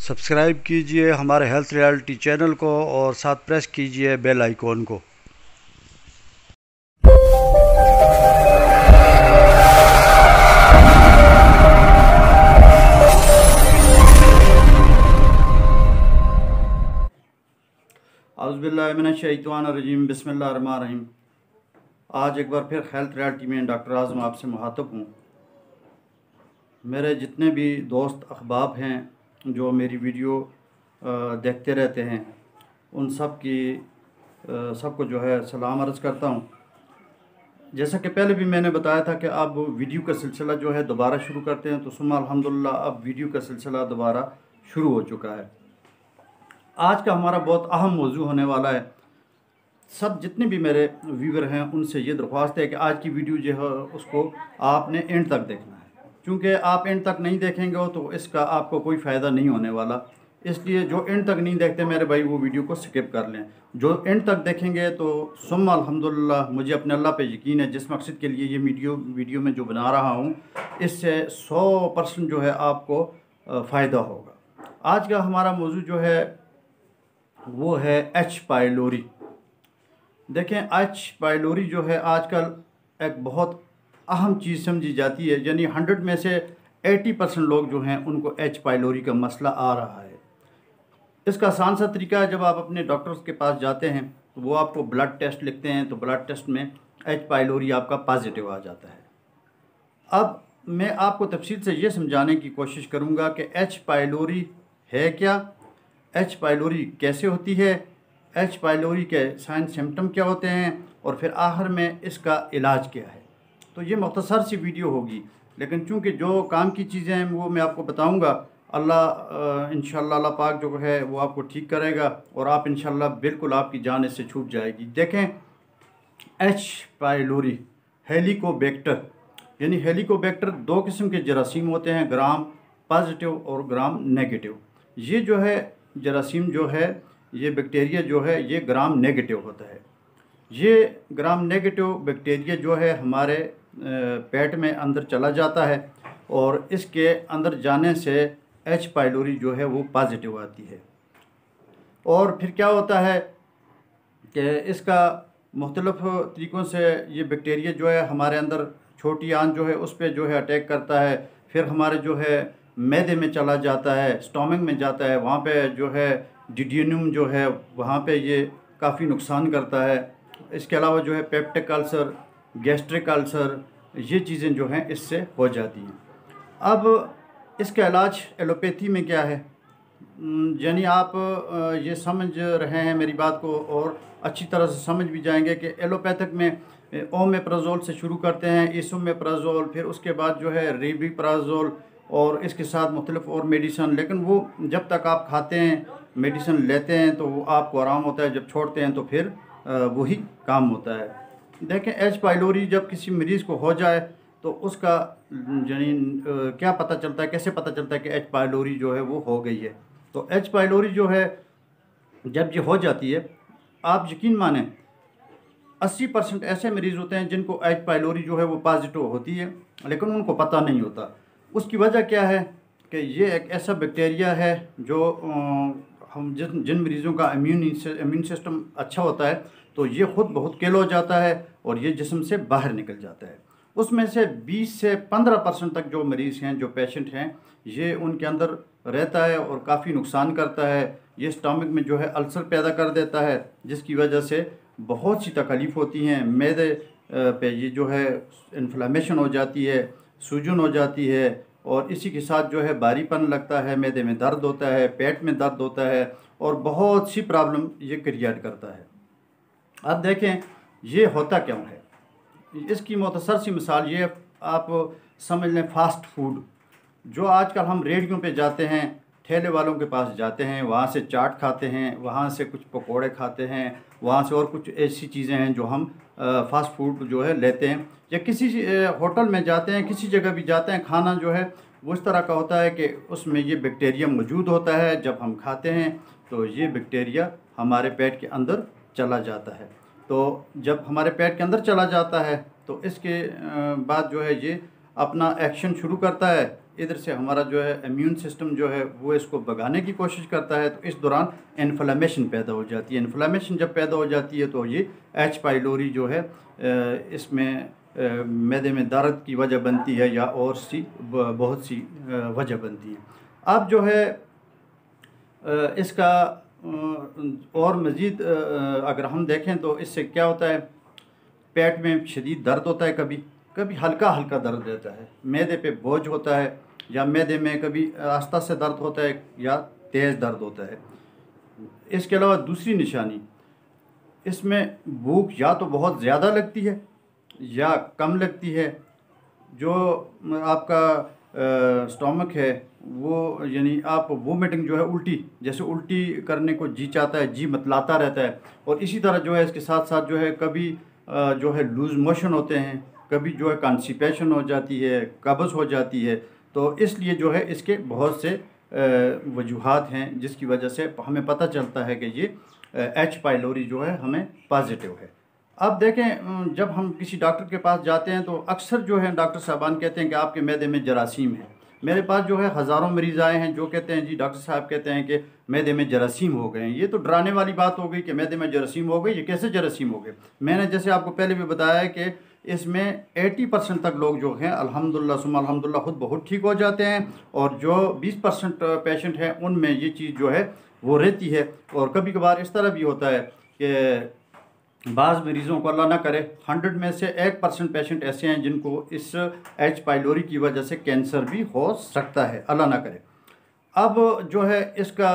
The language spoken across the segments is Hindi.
सब्सक्राइब कीजिए हमारे हेल्थ रियलिटी चैनल को और साथ प्रेस कीजिए बेल आइकॉन को। औज़ुबिल्लाहिमिनश्शैतानिर्रजीम बिस्मिल्लाहिर्रहमानिर्रहीम। आज एक बार फिर हेल्थ रियलिटी में डॉक्टर आज़म आपसे मुखातब हूँ। मेरे जितने भी दोस्त अहबाब हैं जो मेरी वीडियो देखते रहते हैं, उन सबको जो है सलाम अर्ज़ करता हूँ। जैसा कि पहले भी मैंने बताया था कि अब वीडियो का सिलसिला जो है दोबारा शुरू करते हैं, तो सुम्मा अल्हम्दुलिल्लाह अब वीडियो का सिलसिला दोबारा शुरू हो चुका है। आज का हमारा बहुत अहम मौजू होने वाला है। सब जितने भी मेरे व्यूवर हैं उनसे ये दरख्वास्त है कि आज की वीडियो जो है उसको आपने एंड तक देखना है, क्योंकि आप एंड तक नहीं देखेंगे तो इसका आपको कोई फ़ायदा नहीं होने वाला। इसलिए जो एंड तक नहीं देखते मेरे भाई वो वीडियो को स्किप कर लें। जो एंड तक देखेंगे तो सुम्मा अल्हम्दुलिल्लाह मुझे अपने अल्लाह पे यकीन है, जिस मकसद के लिए ये वीडियो में जो बना रहा हूँ इससे 100% जो है आपको फ़ायदा होगा। आज का हमारा मौजू जो है वो है एच पाइलोरी। देखें, एच पाइलोरी जो है आजकल एक बहुत अहम चीज़ समझी जाती है, यानी 100 में से 80% लोग जो हैं उनको एच पाइलोरी का मसला आ रहा है। इसका आसान सा तरीका है, जब आप अपने डॉक्टर्स के पास जाते हैं तो वो आपको ब्लड टेस्ट लिखते हैं, तो ब्लड टेस्ट में एच पाइलोरी आपका पॉजिटिव आ जाता है। अब मैं आपको तफसील से ये समझाने की कोशिश करूँगा कि एच पाइलोरी है क्या, एच पाइलोरी कैसे होती है, एच पाइलोरी के साइन सिम्टम क्या होते हैं और फिर आखिर में इसका इलाज क्या है। तो ये मुख्तसर सी वीडियो होगी, लेकिन चूँकि जो काम की चीज़ें हैं वो मैं आपको बताऊंगा। अल्लाह इंशाअल्लाह अल्लाह पाक जो है वो आपको ठीक करेगा और आप इंशाअल्लाह बिल्कुल आपकी जान इससे छूट जाएगी। देखें, एच पाइलोरी हेलिकोबैक्टर, यानी हेलिकोबैक्टर 2 किस्म के जरासीम होते हैं, ग्राम पॉजिटिव और ग्राम नेगेटिव। ये जो है जरासीम जो है, ये बैक्टीरिया जो है ये ग्राम नेगेटिव होता है। ये ग्राम नेगेटिव बैक्टीरिया जो है हमारे पेट में अंदर चला जाता है और इसके अंदर जाने से एच पाइलोरी जो है वो पॉजिटिव आती है। और फिर क्या होता है कि इसका मुख्तलिफ तरीक़ों से ये बैक्टीरिया जो है हमारे अंदर छोटी आंत जो है उस पर जो है अटैक करता है, फिर हमारे जो है मैदे में चला जाता है, स्टोमक में जाता है, वहाँ पे जो है डिडियनम जो है वहाँ पे ये काफ़ी नुकसान करता है। इसके अलावा जो है पेप्टिक अल्सर, गैस्ट्रिक अल्सर, ये चीज़ें जो हैं इससे हो जाती हैं। अब इसका इलाज एलोपैथी में क्या है, यानी आप ये समझ रहे हैं मेरी बात को और अच्छी तरह से समझ भी जाएंगे कि एलोपैथिक में ओमेप्राजोल से शुरू करते हैं, इसोमेप्राजोल, फिर उसके बाद जो है रिबीप्राजोल और इसके साथ मुख्तलिफ और मेडिसन। लेकिन वो जब तक आप खाते हैं मेडिसिन लेते हैं तो वो आपको आराम होता है, जब छोड़ते हैं तो फिर वही काम होता है। देखें, एच पाइलोरी जब किसी मरीज़ को हो जाए तो उसका यानी क्या पता चलता है, कैसे पता चलता है कि एच पाइलोरी जो है वो हो गई है। तो एच पाइलोरी जो है जब ये हो जाती है, आप यकीन मानें 80% ऐसे मरीज़ होते हैं जिनको एच पाइलोरी जो है वो पॉजिटिव होती है, लेकिन उनको पता नहीं होता। उसकी वजह क्या है कि ये एक ऐसा बैक्टीरिया है जो हम जिन मरीज़ों का इम्यून सिस्टम अच्छा होता है तो ये ख़ुद बहुत किल हो जाता है और ये जिस्म से बाहर निकल जाता है। उसमें से 20 से 15% तक जो मरीज़ हैं, जो पेशेंट हैं, ये उनके अंदर रहता है और काफ़ी नुकसान करता है। ये स्टमक में जो है अल्सर पैदा कर देता है, जिसकी वजह से बहुत सी तकलीफ़ होती हैं। मैदे पे ये जो है इन्फ्लेमेशन हो जाती है, सूजन हो जाती है और इसी के साथ जो है भारीपन लगता है, मैदे में दर्द होता है, पेट में दर्द होता है और बहुत सी प्रॉब्लम ये क्रिएट करता है। अब देखें ये होता क्यों है, इसकी मुख्तसर सी मिसाल ये आप समझ लें। फास्ट फूड जो आजकल हम रेडियों पे जाते हैं, ठेले वालों के पास जाते हैं, वहाँ से चाट खाते हैं, वहाँ से कुछ पकोड़े खाते हैं, वहाँ से और कुछ ऐसी चीज़ें हैं जो हम फास्ट फूड जो है लेते हैं, या किसी होटल में जाते हैं, किसी जगह भी जाते हैं, खाना जो है वो इस तरह का होता है कि उसमें ये बैक्टीरिया मौजूद होता है। जब हम खाते हैं तो ये बैक्टीरिया हमारे पेट के अंदर चला जाता है। तो जब हमारे पेट के अंदर चला जाता है तो इसके बाद जो है ये अपना एक्शन शुरू करता है इधर से हमारा जो है इम्यून सिस्टम जो है वो इसको भगाने की कोशिश करता है, तो इस दौरान इन्फ्लेमेशन पैदा हो जाती है। इन्फ्लेमेशन जब पैदा हो जाती है तो ये एच पाइलोरी जो है इसमें मैदे में दर्द की वजह बनती है या और बहुत सी वजह बनती है। अब जो है इसका और मज़ीद अगर हम देखें तो इससे क्या होता है, पेट में शदीद दर्द होता है, कभी कभी हल्का हल्का दर्द रहता है, मैदे पे बोझ होता है, या मैदे में कभी आस्ता से दर्द होता है या तेज़ दर्द होता है। इसके अलावा दूसरी निशानी, इसमें भूख या तो बहुत ज़्यादा लगती है या कम लगती है। जो आपका स्टोमक है वो यानी आप वोमिटिंग जो है उल्टी, जैसे उल्टी करने को जी चाहता है, जी मतलाता रहता है। और इसी तरह जो है इसके साथ साथ जो है कभी जो है लूज़ मोशन होते हैं, कभी जो है कॉन्स्टिपेशन हो जाती है, कब्ज़ हो जाती है। तो इसलिए जो है इसके बहुत से वजूहात हैं जिसकी वजह से हमें पता चलता है कि ये एच पाइलोरी जो है हमें पॉजिटिव है। अब देखें जब हम किसी डॉक्टर के पास जाते हैं तो अक्सर जो है डॉक्टर साहबान कहते हैं कि आपके मैदे में जरासीम है। मेरे पास जो है हज़ारों मरीज़ आए हैं जो कहते हैं जी डॉक्टर साहब कहते हैं कि मैदे में जरासीम हो गए हैं। ये तो डराने वाली बात हो गई कि मैदे में जरासीम हो गई, ये कैसे जरासीम हो गए। मैंने जैसे आपको पहले भी बताया है कि इसमें 80% तक लोग जो हैं अल्हम्दुलिल्लाह सुम्मा अल्हम्दुलिल्लाह खुद बहुत ठीक हो जाते हैं, और जो 20% पेशेंट हैं उनमें ये चीज़ जो है वो रहती है। और कभी कभार इस तरह भी होता है कि बाज़ मरीज़ों को अल्लाह ना करे 100 में से 1% पेशेंट ऐसे हैं जिनको इस एच पाइलोरी की वजह से कैंसर भी हो सकता है, अल्लाह ना करे। अब जो है इसका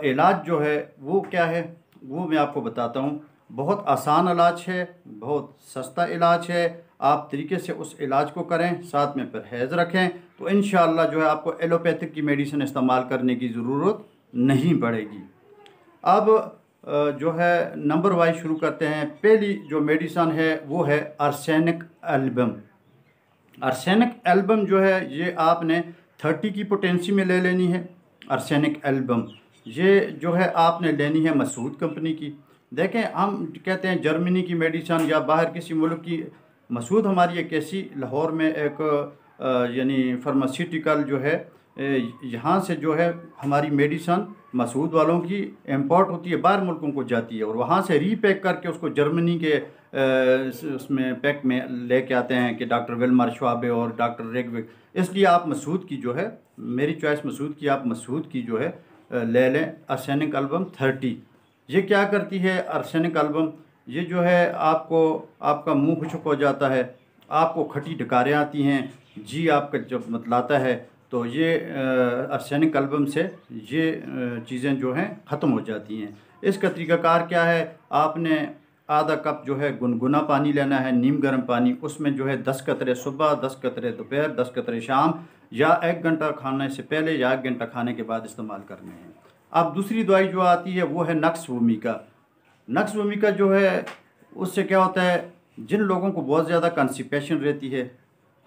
इलाज जो है वो क्या है वो मैं आपको बताता हूँ। बहुत आसान इलाज है, बहुत सस्ता इलाज है। आप तरीके से उस इलाज को करें, साथ में परहेज़ रखें, तो इंशाअल्लाह जो है आपको एलोपैथिक की मेडिसिन इस्तेमाल करने की ज़रूरत नहीं पड़ेगी। अब जो है नंबर वाइज शुरू करते हैं। पहली जो मेडिसिन है वो है आर्सेनिक एल्बम। आर्सेनिक एल्बम जो है ये आपने 30 की पोटेंसी में ले लेनी है। आर्सेनिक एल्बम ये जो है आपने लेनी है मसूद कंपनी की। देखें हम कहते हैं जर्मनी की मेडिसिन या बाहर किसी मुल्क की, मसूद हमारी एक ऐसी लाहौर में एक यानी फार्मास्यूटिकल जो है यहाँ से जो है हमारी मेडिसिन मसूद वालों की इंपोर्ट होती है, बाहर मुल्कों को जाती है, और वहाँ से रीपैक करके उसको जर्मनी के उसमें पैक में लेके आते हैं कि डॉक्टर विल्मर श्वाबे और डॉक्टर रेगविक। इसलिए आप मसूद की जो है, मेरी चॉइस मसूद की, आप मसूद की जो है ले लें आर्सेनिक एल्बम 30। ये क्या करती है आर्सेनिक एल्बम, ये जो है आपको आपका मुंह खुश्क हो जाता है, आपको खट्टी डकारें आती हैं, जी आपका जब मतलाता है, तो ये आर्सेनिक एल्बम से ये चीज़ें जो हैं ख़त्म हो जाती हैं। इसका तरीक़ाकार क्या है, आपने आधा कप जो है गुनगुना पानी लेना है, नीम गर्म पानी, उसमें जो है 10 कतरे सुबह, 10 कतरे दोपहर, 10 कतरे शाम, या 1 घंटा खाने से पहले या 1 घंटा खाने के बाद इस्तेमाल करने हैं। अब दूसरी दवाई जो आती है वो है नक्स वोमिका। नक्स वोमिका जो है उससे क्या होता है, जिन लोगों को बहुत ज़्यादा कॉन्स्टिपेशन रहती है,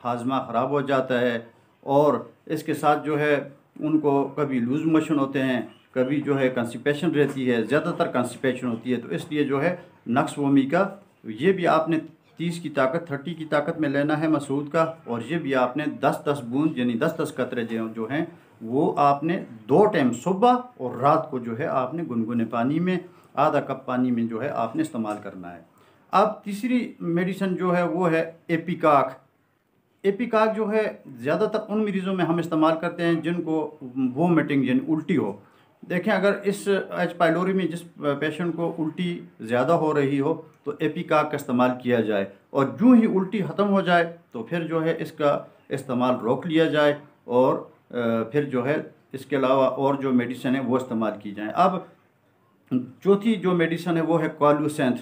हाजमा ख़राब हो जाता है, और इसके साथ जो है उनको कभी लूज़ मोशन होते हैं, कभी जो है कॉन्स्टिपेशन रहती है, ज़्यादातर कॉन्स्टिपेशन होती है, तो इसलिए जो है नक्स वोमिका ये भी आपने 30 की ताकत 30 की ताकत में लेना है मसूद का, और ये भी आपने 10-10 बूंद यानी 10-10 कतरे जो हैं वो आपने 2 टाइम सुबह और रात को जो है आपने गुनगुने पानी में, आधा कप पानी में जो है आपने इस्तेमाल करना है। अब तीसरी मेडिसिन जो है वो है एपिकाक। एपिकाक जो है ज़्यादातर उन मरीज़ों में हम इस्तेमाल करते हैं जिनको वोमिटिंग यानी उल्टी हो। देखें अगर इस एच पाइलोरी में जिस पेशेंट को उल्टी ज़्यादा हो रही हो तो एपिकाक का इस्तेमाल किया जाए, और जो ही उल्टी ख़त्म हो जाए तो फिर जो है इसका इस्तेमाल रोक लिया जाए, और फिर जो है इसके अलावा और जो मेडिसिन है वो इस्तेमाल की जाए। अब चौथी जो मेडिसिन है वो है कॉल्यूसेंथ।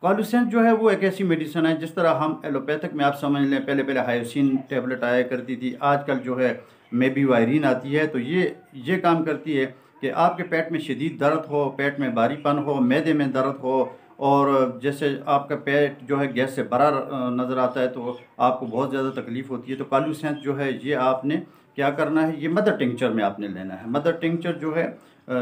कॉल्यूसेंथ जो है वो एक ऐसी मेडिसिन है, जिस तरह हम एलोपैथिक में आप समझ लें पहले पहले हायोसिन टेबलेट आया करती थी, आजकल जो है मेबीवायरिन आती है। तो ये काम करती है कि आपके पेट में शदीद दर्द हो, पेट में भारीपन हो, मैदे में दर्द हो, और जैसे आपका पेट जो है गैस से भरा नज़र आता है तो आपको बहुत ज़्यादा तकलीफ़ होती है, तो कॉल्यूसेंथ जो है ये आपने क्या करना है, ये मदर टिंक्चर में आपने लेना है। मदर टिंक्चर जो है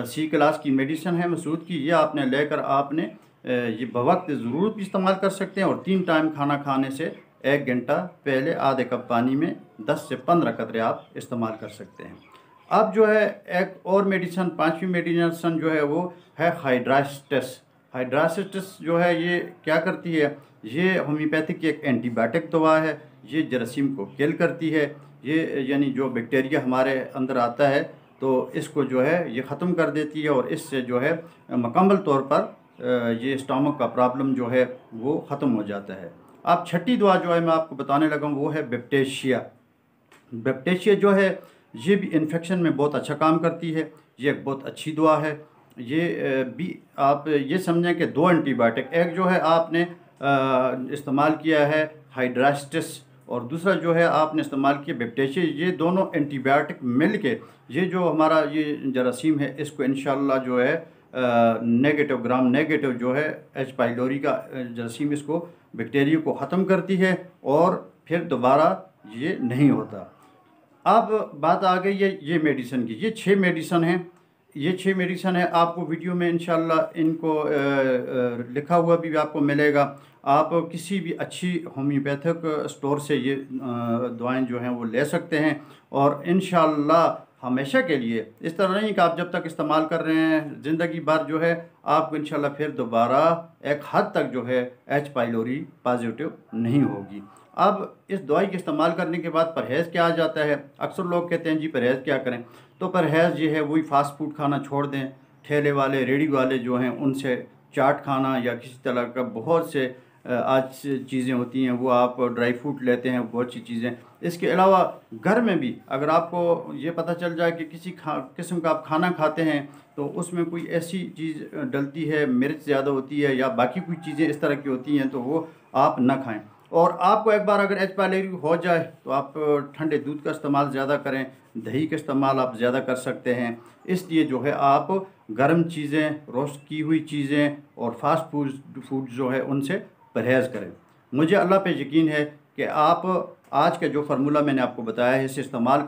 C क्लास की मेडिसिन है मसूद की, ये आपने लेकर आपने ये बवक्त ज़रूर भी इस्तेमाल कर सकते हैं, और 3 टाइम खाना खाने से 1 घंटा पहले आधे कप पानी में 10 से 15 कतरे आप इस्तेमाल कर सकते हैं। अब जो है एक और मेडिसन, 5वीं मेडिसन जो है वो है हाइड्रास्टिस। हाइड्रास्टिस जो है ये क्या करती है, ये होम्योपैथिक की एक एंटीबायोटिक दवा है। ये जरासीम को किल करती है। ये यानी जो बैक्टीरिया हमारे अंदर आता है तो इसको जो है ये ख़त्म कर देती है और इससे जो है मुकम्मल तौर पर ये स्टमक का प्रॉब्लम जो है वो ख़त्म हो जाता है। अब छठी दवा जो है मैं आपको बताने लगा हूँ वो है बैक्टीशिया। बैक्टीशिया जो है ये भी इन्फेक्शन में बहुत अच्छा काम करती है। ये एक बहुत अच्छी दवा है। ये भी आप ये समझें कि 2 एंटीबायोटिक, एक जो है आपने इस्तेमाल किया है हाइड्रास्टिस और दूसरा जो है आपने इस्तेमाल किया बैक्टीशिया। ये दोनों एंटीबायोटिक मिल के ये जो हमारा ये जरासीम है इसको इंशाल्लाह जो है नेगेटिव ग्राम नेगेटिव जो है एच पाइलोरी का जरासीम इसको बैक्टीरिया को ख़त्म करती है और फिर दोबारा ये नहीं होता। अब बात आ गई है ये मेडिसन की। ये 6 मेडिसन हैं। ये 6 मेडिसन है। आपको वीडियो में इंशाल्लाह इनको लिखा हुआ भी आपको मिलेगा। आप किसी भी अच्छी होम्योपैथिक स्टोर से ये दवाएं जो हैं वो ले सकते हैं और इंशाल्लाह हमेशा के लिए। इस तरह नहीं कि आप जब तक इस्तेमाल कर रहे हैं ज़िंदगी भर जो है आपको इंशाल्लाह फिर दोबारा एक हद तक जो है एच पाइलोरी पॉजिटिव नहीं होगी। अब इस दवाई के इस्तेमाल करने के बाद परहेज़ क्या आ जाता है। अक्सर लोग कहते हैं जी परहेज़ क्या करें, तो परहेज़ ये है वही फास्ट फूड खाना छोड़ दें। ठेले वाले रेडी वाले जो हैं उनसे चाट खाना या किसी तरह का बहुत से आज चीज़ें होती हैं वो आप ड्राई फ्रूट लेते हैं, बहुत सी चीज़ें। इसके अलावा घर में भी अगर आपको ये पता चल जाए कि किसी किस्म का आप खाना खाते हैं तो उसमें कोई ऐसी चीज़ डलती है, मिर्च ज़्यादा होती है या बाकी कोई चीज़ें इस तरह की होती हैं तो वो आप ना खाएं। और आपको एक बार अगर एच पाइलोरी हो जाए तो आप ठंडे दूध का इस्तेमाल ज़्यादा करें, दही का इस्तेमाल आप ज़्यादा कर सकते हैं। इसलिए जो है आप गर्म चीज़ें, रोस्ट की हुई चीज़ें और फास्ट फूड जो है उनसे परहेज़ करें। मुझे अल्लाह पे यकीन है कि आप आज का जो फार्मूला मैंने आपको बताया है इसे इस्तेमाल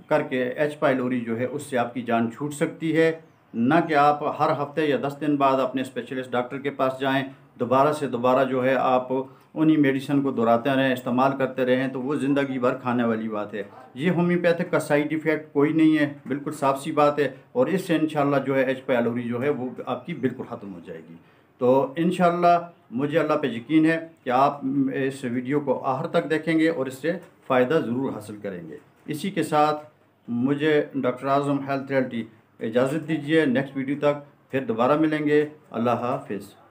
करके एच पाइलोरी जो है उससे आपकी जान छूट सकती है। ना कि आप हर हफ्ते या 10 दिन बाद अपने स्पेशलिस्ट डॉक्टर के पास जाएं, दोबारा से दोबारा जो है आप उन्हीं मेडिसिन को दोहराते रहें, इस्तेमाल करते रहें, तो वो ज़िंदगी भर खाने वाली बात है। ये होम्योपैथिक का साइड इफ़ेक्ट कोई नहीं है, बिल्कुल साफ सी बात है और इससे इंशाल्लाह जो है एच पाइलोरी जो है वो आपकी बिल्कुल ख़त्म हो जाएगी। तो इंशाल्लाह मुझे अल्लाह पे यकीन है कि आप इस वीडियो को आखिर तक देखेंगे और इससे फ़ायदा ज़रूर हासिल करेंगे। इसी के साथ मुझे डॉक्टर आज़म हेल्थ रियलिटी इजाज़त दीजिए। नेक्स्ट वीडियो तक फिर दोबारा मिलेंगे। अल्लाह हाफ़िज़।